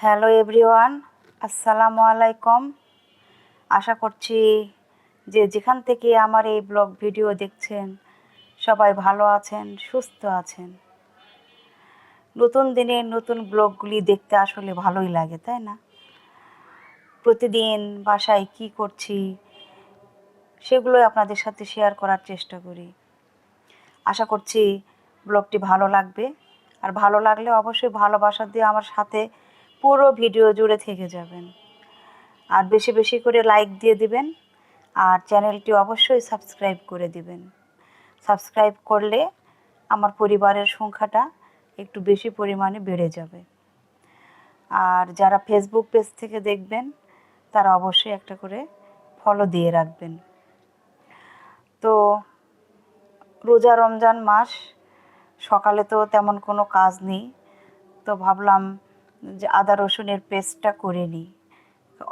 Hello everyone, আসসালামু আলাইকুম। আশা করছি যে যেখান থেকে আমার এই ব্লগ ভিডিও দেখছেন সবাই ভালো আছেন, সুস্থ আছেন। নতুন দিনে নতুন ব্লগগুলি দেখতে আসলে ভালোই লাগে, তাই না? প্রতিদিন বাসায় কি করছি সেগুলোই আপনাদের সাথে শেয়ার করার চেষ্টা করি। আশা করছি ব্লগটি ভালো লাগবে, আর ভালো লাগলে অবশ্যই ভালোবাসা দিয়ে আমার সাথে পুরো ভিডিও জুড়ে থেকে যাবেন। আর বেশি বেশি করে লাইক দিয়ে দিবেন, আর চ্যানেলটি অবশ্যই সাবস্ক্রাইব করে দিবেন। সাবস্ক্রাইব করলে আমার পরিবারের সংখ্যাটা একটু বেশি পরিমাণে বেড়ে যাবে। আর যারা ফেসবুক পেজ থেকে দেখবেন তারা অবশ্যই একটা করে ফলো দিয়ে রাখবেন। তো রোজা রমজান মাস, সকালে তো তেমন কোনো কাজ নেই, তো ভাবলাম যে আদা রসুনের পেস্টটা করে নিই।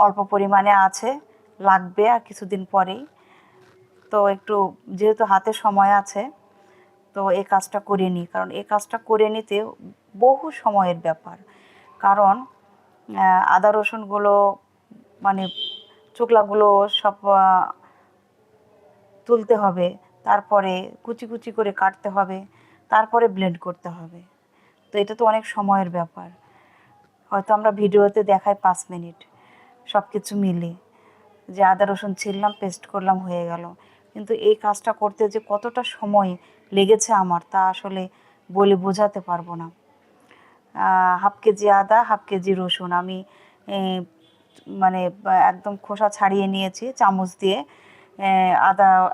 অল্প পরিমাণে আছে, লাগবে আর কিছুদিন পরেই। তো একটু যেহেতু হাতে সময় আছে, তো এই কাজটা করে নিই, কারণ এই কাজটা করে নিতে বহু সময়ের ব্যাপার। কারণ আদা রসুনগুলো মানে চোকলাগুলো সব তুলতে হবে, তারপরে কুচি কুচি করে কাটতে হবে, তারপরে ব্লেন্ড করতে হবে। তো এটা তো অনেক সময়ের ব্যাপার। হয়তো আমরা ভিডিওতে দেখাই 5 মিনিট সব কিছু মিলে, যে আদা রসুন ছিললাম, পেস্ট করলাম, হয়ে গেল। কিন্তু এই কাজটা করতে যে কতটা সময় লেগেছে আমার, তা আসলে বলে বোঝাতে পারবো না। 1/2 কেজি আদা, 1/2 কেজি রসুন আমি মানে একদম খোসা ছাড়িয়ে নিয়েছি চামচ দিয়ে।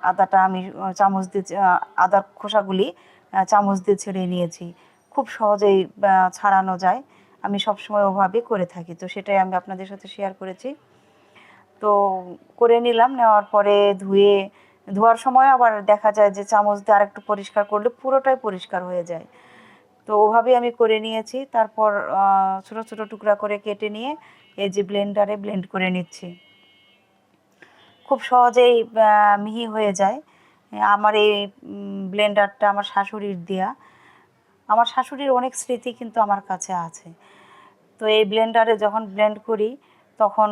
আদাটা আমি চামচ দিয়ে, আদার খোসাগুলি চামচ দিয়ে ছেড়ে নিয়েছি। খুব সহজেই ছাড়ানো যায়, আমি সবসময় ওভাবে করে থাকি, তো সেটাই আমি আপনাদের সাথে শেয়ার করেছি। তো করে নিলাম, নেওয়ার পরে ধোয়ার সময় আবার দেখা যায় যে চামচ দিয়ে আরেকটু পরিষ্কার করলে পুরোটাই পরিষ্কার হয়ে যায়। তো ওভাবেই আমি করে নিয়েছি। তারপর ছোটো ছোটো টুকরা করে কেটে নিয়ে এই যে ব্লেন্ডারে ব্লেন্ড করে নিচ্ছি। খুব সহজেই মিহি হয়ে যায়। আমার এই ব্লেন্ডারটা আমার শাশুড়ির দেয়া। আমার শাশুড়ির অনেক স্মৃতি কিন্তু আমার কাছে আছে। তো এই ব্লেন্ডারে যখন ব্লেন্ড করি তখন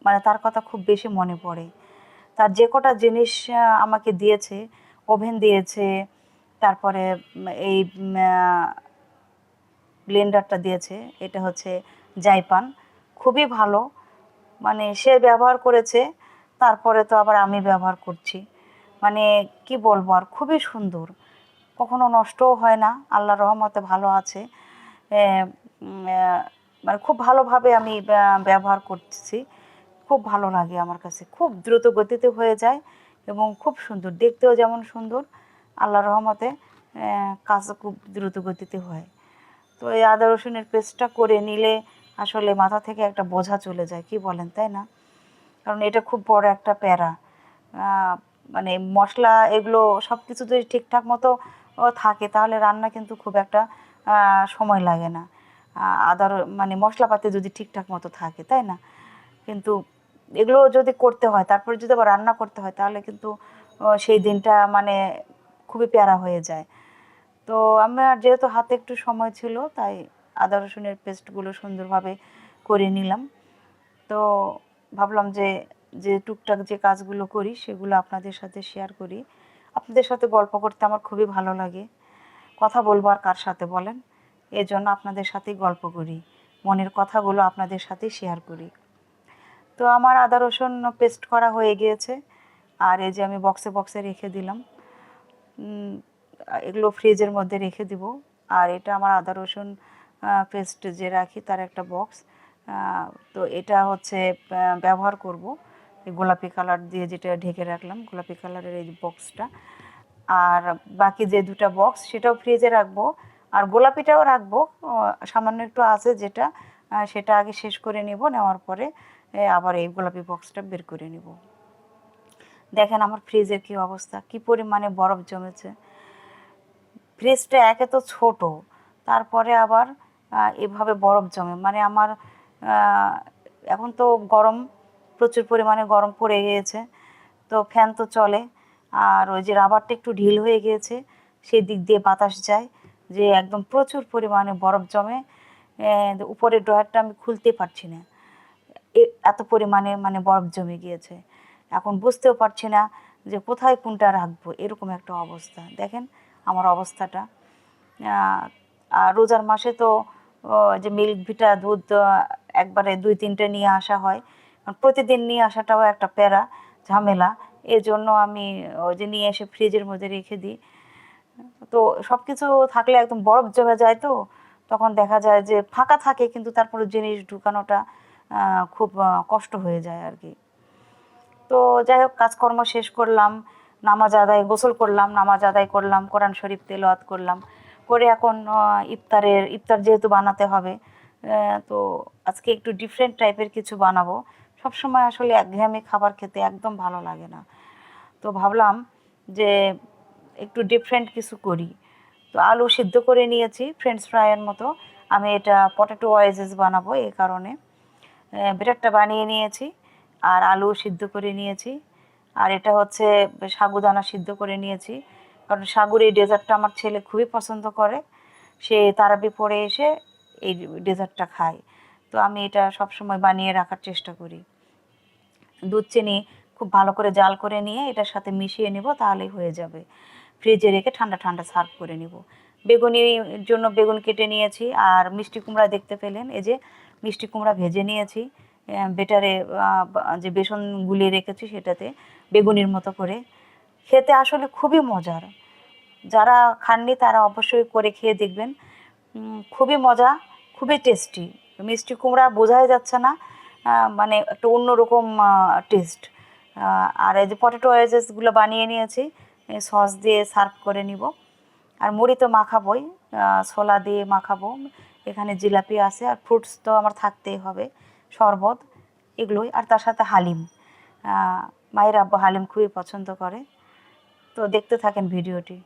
মানে তার কথা খুব বেশি মনে পড়ে। তার যে কটা জিনিস আমাকে দিয়েছে, ওভেন দিয়েছে, তারপরে এই ব্লেন্ডারটা দিয়েছে, এটা হচ্ছে জাইপান, খুবই ভালো। মানে সে ব্যবহার করেছে, তারপরে তো আবার আমি ব্যবহার করছি। মানে কি বলবো আর, খুবই সুন্দর, কখনো নষ্টও হয় না, আল্লাহর রহমতে ভালো আছে। মানে খুব ভালোভাবে আমি ব্যবহার করছি। খুব ভালো লাগে আমার কাছে, খুব দ্রুত গতিতে হয়ে যায় এবং খুব সুন্দর, দেখতেও যেমন সুন্দর, আল্লাহর রহমতে কাজও খুব দ্রুত গতিতে হয়। তো এই আদা রসুনের পেস্টটা করে নিলে আসলে মাথা থেকে একটা বোঝা চলে যায়, কি বলেন, তাই না? কারণ এটা খুব বড় একটা প্যারা। মানে মশলা এগুলো সব কিছু যদি ঠিকঠাক মতো থাকে তাহলে রান্না কিন্তু খুব একটা সময় লাগে না। মানে মশলাপাতি যদি ঠিকঠাক মতো থাকে, তাই না? কিন্তু এগুলো যদি করতে হয়, তারপরে যদি আবার রান্না করতে হয়, তাহলে কিন্তু সেই দিনটা মানে খুবই প্যারা হয়ে যায়। তো আমার যেহেতু হাতে একটু সময় ছিল, তাই আদা রসুনের পেস্টগুলো সুন্দরভাবে করে নিলাম। তো ভাবলাম যে যে টুকটাক যে কাজগুলো করি সেগুলো আপনাদের সাথে শেয়ার করি। আপনাদের সাথে গল্প করতে আমার খুবই ভালো লাগে। কথা বলবো আর কার সাথে বলেন? এজন্য আপনাদের সাথেই গল্প করি, মনের কথাগুলো আপনাদের সাথেই শেয়ার করি। তো আমার আদা রসুন পেস্ট করা হয়ে গিয়েছে, আর এই যে আমি বক্সে বক্সে রেখে দিলাম। এগুলো ফ্রিজের মধ্যে রেখে দিব। আর এটা আমার আদা রসুন পেস্ট যে রাখি তার একটা বক্স। তো এটা হচ্ছে ব্যবহার করব এই গোলাপি কালার দিয়ে, যেটা ঢেকে রাখলাম, গোলাপি কালারের এই বক্সটা। আর বাকি যে দুটা বক্স সেটাও ফ্রিজে রাখবো, আর গোলাপিটাও রাখবো। সামান্য একটু আছে যেটা, সেটা আগে শেষ করে নেব, নেওয়ার পরে আবার এই গোলাপি বক্সটা বের করে নেব। দেখেন আমার ফ্রিজের কি অবস্থা, কি পরিমাণে বরফ জমেছে। ফ্রিজটা একে তো ছোট, তারপরে আবার এভাবে বরফ জমে। মানে আমার এখন তো গরম, প্রচুর পরিমাণে গরম পড়ে গিয়েছে, তো ফ্যান তো চলে, আর ওই যে রাবারটা একটু ঢিল হয়ে গিয়েছে, সেই দিক দিয়ে বাতাস যায়, যে একদম প্রচুর পরিমাণে বরফ জমে। উপরের ড্রয়ারটা আমি খুলতে পারছি না, এত পরিমাণে মানে বরফ জমে গিয়েছে। এখন বুঝতেও পারছি না যে কোথায় কোনটা রাখবো, এরকম একটা অবস্থা। দেখেন আমার অবস্থাটা। আর রোজার মাসে তো যে মিল্ক ভিটা দুধ একবারে 2-3টে নিয়ে আসা হয়, প্রতিদিন নিয়ে আসাটাও একটা প্যারা ঝামেলা। এজন্য আমি ওই যে নিয়ে এসে ফ্রিজের মধ্যে রেখে দিই। তো সব কিছু থাকলে একদম বরফ জমে যায়, তো তখন দেখা যায় যে ফাঁকা থাকে কিন্তু তারপরে জিনিস ঢুকানোটা খুব কষ্ট হয়ে যায় আর কি। তো যাই হোক, কাজকর্ম শেষ করলাম, নামাজ আদায়, গোসল করলাম, নামাজ আদায় করলাম, কোরআন শরীফ তেলাওয়াত করলাম, করে এখন ইফতার যেহেতু বানাতে হবে, তো আজকে একটু ডিফারেন্ট টাইপের কিছু বানাবো। সবসময় আসলে একঘেয়েমি খাবার খেতে একদম ভালো লাগে না। তো ভাবলাম যে একটু ডিফারেন্ট কিছু করি। তো আলু সিদ্ধ করে নিয়েছি ফ্রেঞ্চ ফ্রাইয়ের মতো। আমি এটা পটেটো ওয়েজেস বানাবো, এই কারণে ব্রেডটা বানিয়ে নিয়েছি আর আলু সিদ্ধ করে নিয়েছি। আর এটা হচ্ছে সাগুদানা সিদ্ধ করে নিয়েছি, কারণ সাগুর এই ডেজার্টটা আমার ছেলে খুবই পছন্দ করে। সে তারাবি পড়ে এসে এই ডেজার্টটা খায়। তো আমি এটা সবসময় বানিয়ে রাখার চেষ্টা করি। দুধ চিনি খুব ভালো করে জাল করে নিয়ে এটার সাথে মিশিয়ে নেব, তাহলেই হয়ে যাবে। ফ্রিজে রেখে ঠান্ডা ঠান্ডা সার্ভ করে নেব। বেগুনির জন্য বেগুন কেটে নিয়েছি, আর মিষ্টি কুমড়া দেখতে পেলেন, এই যে মিষ্টি কুমড়া ভেজে নিয়েছি বেটারে, যে বেসন গুলিয়ে রেখেছি সেটাতে বেগুনির মতো করে। খেতে আসলে খুবই মজার। যারা খাননি তারা অবশ্যই করে খেয়ে দেখবেন। খুবই মজা, খুবই টেস্টি। মিষ্টি কুমড়া বোঝাই যাচ্ছে না, মানে একটা অন্যরকম টেস্ট। আর এই যে পটেটো ওয়েজেসগুলো বানিয়ে নিয়েছি, সস দিয়ে সার্ভ করে নিব। আর মুড়ি তো মাখাবোই, ছোলা দিয়ে মাখাবো। এখানে জিলাপি আছে, আর ফ্রুটস তো আমার থাকতেই হবে, শরবত, এগুলোই। আর তার সাথে হালিম, মায়ের আব্বু হালিম খুবই পছন্দ করে। তো দেখতে থাকেন ভিডিওটি।